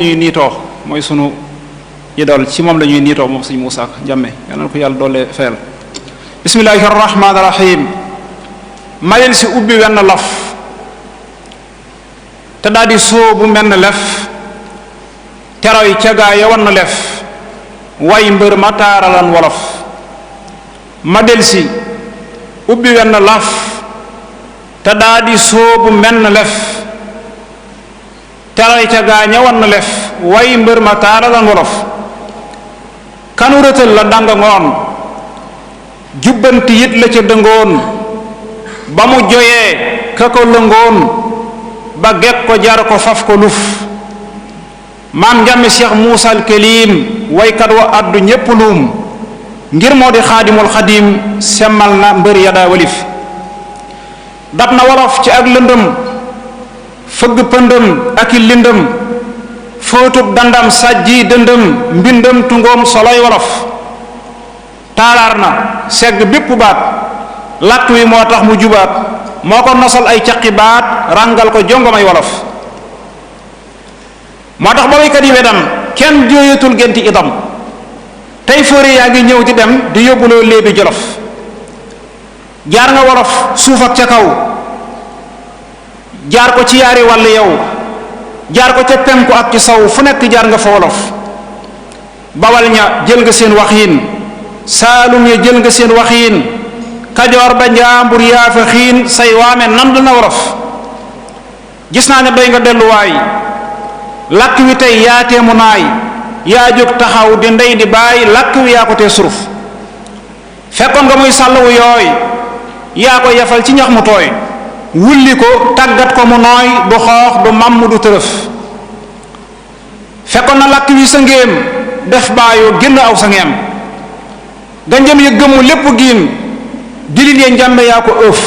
ñuy niitoo mooy sunu idol ci moom la ñuy niitoo moom sëñ Moussa Ndiame yàlla na ko yàlla doole fayal. bismillahi rahmaani rahim. mayel si ubbi wenn laf te daal di sóobu menn lef teroy ca gaa ya wan na lef way mbër ma taaralan wolof. ma del si ubbi wenn laf te daal di sóobu menn lef teroy ca gaa ña wan na lef way mbër ma taaralan wolof. kanu rëtal la danga ngoon jubbanti yit la ca dëngoon ba mu joyee ka ko lëngoon ba gekk ko jar ko faf ko luf. maam Ndiame Cheikh Moussa al Kelim waykat wa addu ñépp luum ngir moo di xaadimul xadim semmal na mbër ya daa walif. dab na wolof ci ak lëndëm fëgg pëndëm ak i lindëm fóotub dandam sàjji dëndëm mbindëm tungoom soloy wolof. taalaar na segg bépp baat làkk wi moo tax mu jubaat moo ko nosal ay caqi baat ràngal ko jongomay wolof. moo tax ba waykat yi wedam kenn jooyatul genti idam tey fóore yaa ngi ñëw di dem di yóbbuloo léebi jolof. jaar nga wolof suuf ak ca kaw jaar ko ci yaari wàll yow jaar ko ca penku ak ci saw fu nekk jaar nga fa wolof. bawal ña jël nga seen waxiin saalum ya jël nga seen waxiin kajoor ba njaambur yaa fa xiin say waame nand na wolof. gis naa ne doy nga delluwaay làkk wi tey yaatee mu naay yaa jóg taxaw di ndey di bàyyi làkk wi yaa ko tee suruf. fekkoon nga muy sàllwu yooy yaa ko yafal ci ñax mu tooy wulli ko tàggat ko mu nooy du xoox du mamm du tërëf. fekkoon na làkk wi sa ngéem def baayu génn aw sa ngeem ganjëm ya gëmmu lépp giim dilil ya njàmbe yaa ko ëf.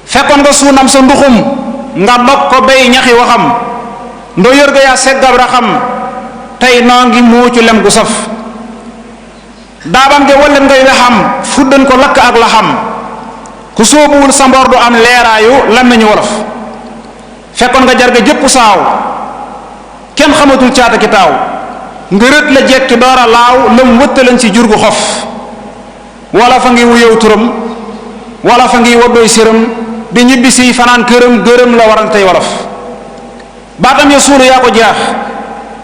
fekkoon nga suunam sa nduxum nga dog ko bay ñaxi waxam ndo yor ga yaa seggab raxam tey noo ngi muucu lem gu saf. daabam ge wallet ngay wexam fuddan ko lakk ak laxam ku soobuwul sa mbor du am leeraayu làmmiñu wolof. fekkoon nga jar ga jëpp saaw kenn xamatul caata ki taaw nga rët la jekki doora laaw lëm wëttalan ci jur gu xof. wala fa ngi wuyew turam wala fa ngi waddooy séram di ñibbisi fanaan këram gërëm la waral tey wolof. baatam ya suulu yaa ko jeex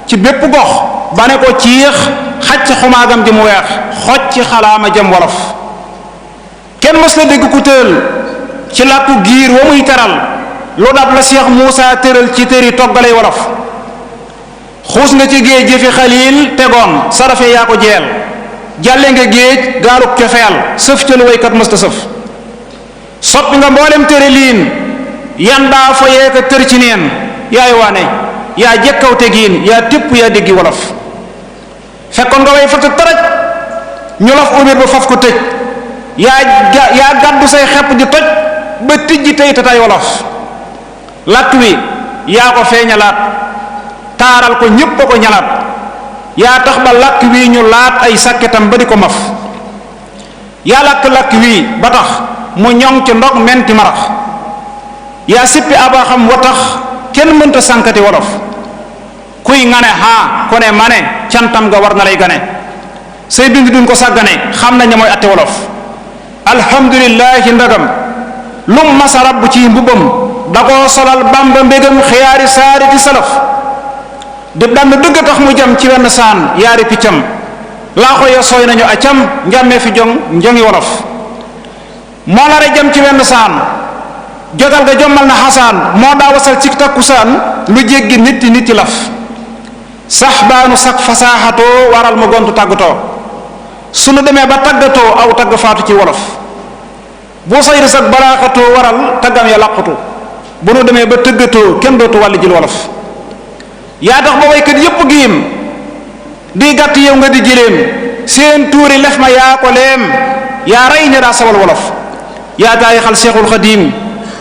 ci bépp gox ba ne ko ciix xaj ci xumaagam di mu weex xoj ci xalaama jëm wolof. kenn mës la dégg ku tëral ci làkku giir wa muy teral lu dab la Cheikh Moussa tëral ci tëri toggalay wolof. xuus nga ci géej jëfi xaliil tegoon sarafe yaa ko jeel jàlle nga géej gaaluk cofeel sëf ca lu waykat mësta sëf. soppi nga mboolem tëre liin yan daa foyee ka tër ci neen yaay waane yaa jekkaw tegiin yaa tépp yaa déggi wolof. fekkoon nga way fata taraj ñu laf ubir ba faf ko tëj yaa gàddu say xepp di toj ba tijji tey tatay wolof. làkk wi yaa ko feeñalaat taaral ko ñépp a ko ñalaat yaa tax ba làkk wi ñu laat ay sàkketam ba di ko maf. yaa làkk wi ba tax mu ñoŋ ci ndog menti marax yaa sippi abaxam wa tax kenn mënta sànkati wolof. kuy ngane haa ko ne ma ne cantam nga war na lay gane say bind duñ ko sàggane xam nañ ne mooy atte wolof. alhamdulillahi ndagam lum masa rabb ci mbubbam da koo solal bamba mbégam xiyaari saari ci salaf. di dand dëgg tax mu jam ci wenn saan yaari piccam laaxo ya sooy nañu acam njàmmee fi jong njongi wolof. moo la re jam ci wenn saan jotal ga jommal na xasaan moo daa wasal ci takkusaan lu jéggi nit laf. sax baanu sak fasaaxatoo waral ma gontu tàggatoo sunu demee ba tàggatoo aw tagg faatu ci wolof. boo sayri sak balaaxatoo waral taggam ya làqutu bu nu demee ba tëggatoo kenn dootu wàlli jil wolof. yaa tax ba waykat yépp giim di gàtt yow nga di giléem seen tuuri lef ma yaa ko leem yaa rey ña daa sawal wolof. yaa taay xal seexul xadiim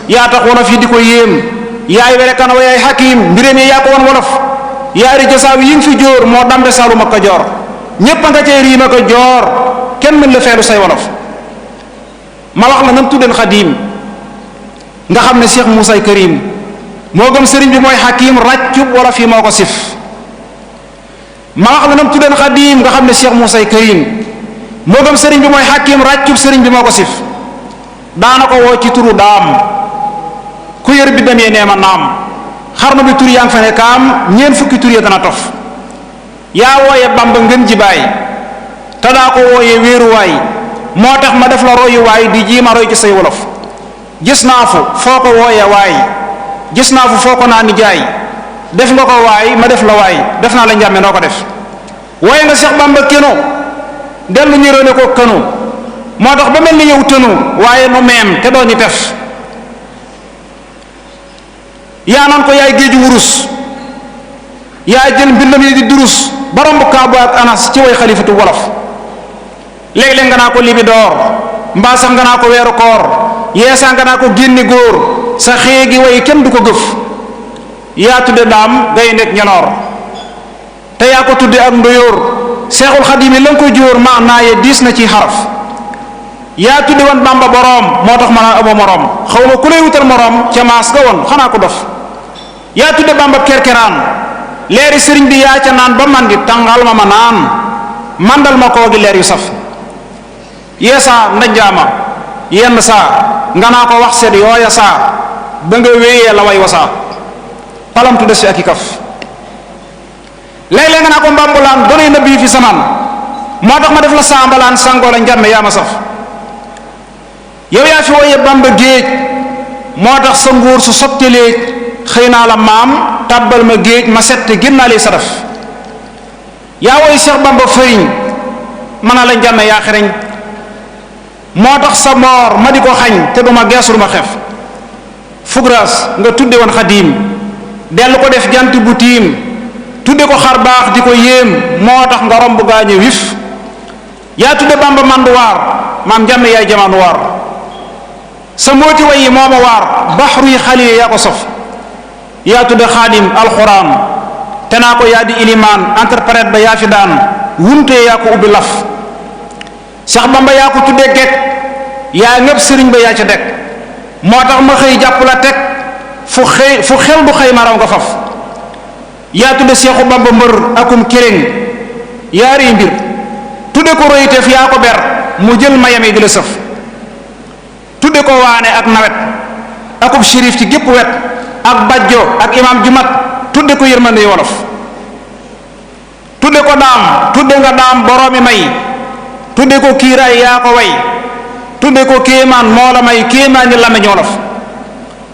yaa tax wolof yi di ko yéem yaay were kana wa yaay xakiim mbiréem yi yaa ko won wolof. yaari jasaaw yi nga fi jóor moo dambe saalum ak Kajoor ñépp a nga cay riim ak joor kenn mën la feelu say wolof. ma wax la nam tuddeen xadiim nga xam ne Cheikh Moussa Karim moo gëm sëriñ bi mooy xakim ràccub wala fii moo ko sif ma wax la nam tuddeen xadim nga xam ne Cheikh Moussa Karim moo gëm sëriñ bi mooy xakim ràccub sëriñ bi moo ko sif daana ko woo ci turu daam ku yër bi demee nee ma naam xarnu bi tur yaa ngi fa ne kaam ñeen fukki tur ya dana tof yaa wooye Bamba ngën jibaay te daa ko wooye wéeruwaay moo tax ma def la royuwaay di jiima roy ci say wolof gis naa fu foo ko wooye waay gis naa fu foo ko naa nijaay def nga ko waay ma def la waay def naa la njàmme noo ko def wooye nga Cheikh Bamba keno dellu ñëroone ko kënu moo tax ba mel ni yow tënu waaye nu meem te doo ñu tef yaa naan ko yaay géeju wurus yaay jël mbindam yi di durus borom bu Kaabu ak Anas ci way xalifatu wolof léeg-léeg nga naa ko libidoor mbaa sax nga naa ko weeru koor yeesaa nga naa ko génni góor sa xéegi way kenn du ko gëf yaa tudde daam gay nekk ñenoor te yaa ko tudde ak ndoyóor seexul xadim yi la nga ko jóor ma naaye diis na ci xaraf yaa tudde woon Bamba boroom moo tax ma naan amoo moroom xaw ma ku lay wutal moroom ca maas ga woon xanaa ko dof yaa tudde Bamba kerkeraan leeri sëriñ bi yaa ca naan ba man di tàngal ma naan mandal ma koo gi leer yu saf yeesaa ndajjaama yenn saa nga naa ko wax seet yooya saa ba nga wéyee la way wasaa palamtu des fi ak i kaf léeg-léeg nga naa ko mbambulaan donoy na bii fi samaan moo tax ma def la saambalaan sangoo la njàmme yaa ma saf yow yaa fi wooye Bamba géej moo tax sa nguur su sottilee xëy naa la maam tàbbal ma géej ma sette génnaalee sa def yaa wooy Cheikh Bamba fëriñ mën a la njàmme yaa xereñ moo tax sa moor ma di ko xañ te duma geesu duma xef fugraas nga tudde woon xadiim dellu ko def jant bu tiim tudde ko xar baax di ko yéem moo tax nga romb gaañe wif yaa tudde Bamba manduwaar maam njàmme yaay jamaanduwaar sa mbooti way yi mooma waar baxru yi xalil yaa ko sof yaa tudde xaadim alxuraan te naa ko yaa di ilimaan interprète ba yaa fi daan wuntee yaa ko ubbi laf Cheikh Bamba yaa ko tuddee gekk yaa ngëpp sëriñ ba yaa ca dekk moo tax ma xëy jàpp la teg fu xel du xëy ma raw nga faf yaa tudde Seexu Bamba mbër akum kéréŋ yaari mbir tudde ko royteef yaa ko ber mu jël mayam yi di la sëf tudde ko waane ak nawet akub shérif ci gépp wet ak bajjo ak imam ju mat tudde ko yërmande wolof tudde ko daam tudde nga daam boroomi may tudde ko kiiraay yaa ko way tudde ko kéemaan moo la may kéemaan ñi lame wolof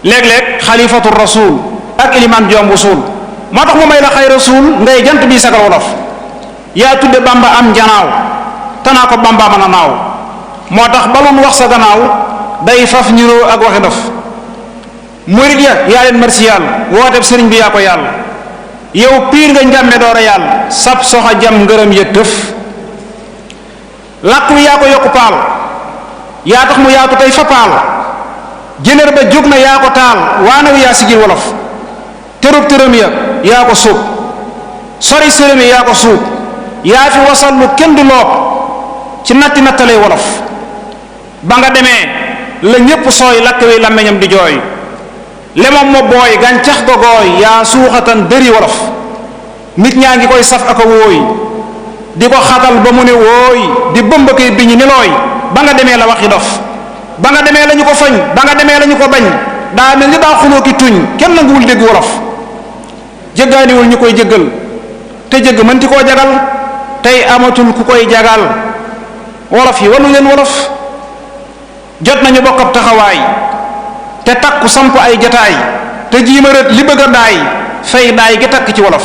léeg-léeg xalifatu rasul ak ilimaan jombu suul moo tax mu may la xay rasul ngay jant bi sagal wolof yaa tudde Bamba am njanaaw tanaa ko Bamba mën a naaw moo tax balun wax sa gannaaw day faf ñiroo ak waxi dof murid ya yaa leen marsiyaal wooteb sëriñ bi yaa ko yàlla yow piir nga njàmme door a yàlla sab soxa jam ngërëm ya tëf làkk wi yaa ko yokku paal yaa tax mu yaatu tey fa paal jënéer ba jóg na yaa ko taal waana wi yaa sigil wolof tërëb tërëm ya yaa ko suub sori sërëm yi yaa ko suub yaa fi wasal lu kenn du loob ci natti nattalay wolof ba nga demee la ñépp sooy lakk wi làmmiñam di jooy lemam ma booy gàncax gogooy yaa suuxatan dëri wolof nit ñaa ngi koy saf ak a wóoy di ko xatal ba mu ne wóoy di bëmba koy biñi ni looy ba nga demee la waxi dof ba nga demee la ñu ko fañ ba nga demee la ñu ko bañ daa mel ni daa xuloo ki tuñ kenn nanguwul dégg wolof jëggaaniwul ñu koy jëggal te jëgg mënti koo jagal tey amatul ku koy jagal wolof yi wanu leen wolof jot nañu bokk ab taxawaay te takku samp ay jataay te jiima rët li bëgg a daay fay daay gi takk ci wolof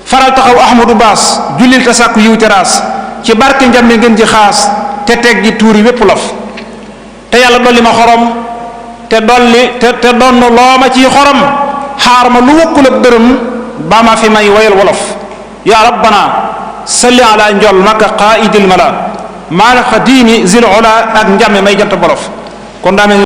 faral taxaw ahmadu baas jullil te sàkku yiw teraas ci barke njam ne ngeen ji xaas te teg gi tuuri wépp lof te yàlla dolli ma xorom te donn loo ma ciy xorom xaar ma lu wukkul ak dërëm ba ma fi may wayal wolof ya rabbana salli ala njol maka qaidil mala maal xadimi zil ola ak njàmme may jant bolof kon daa mel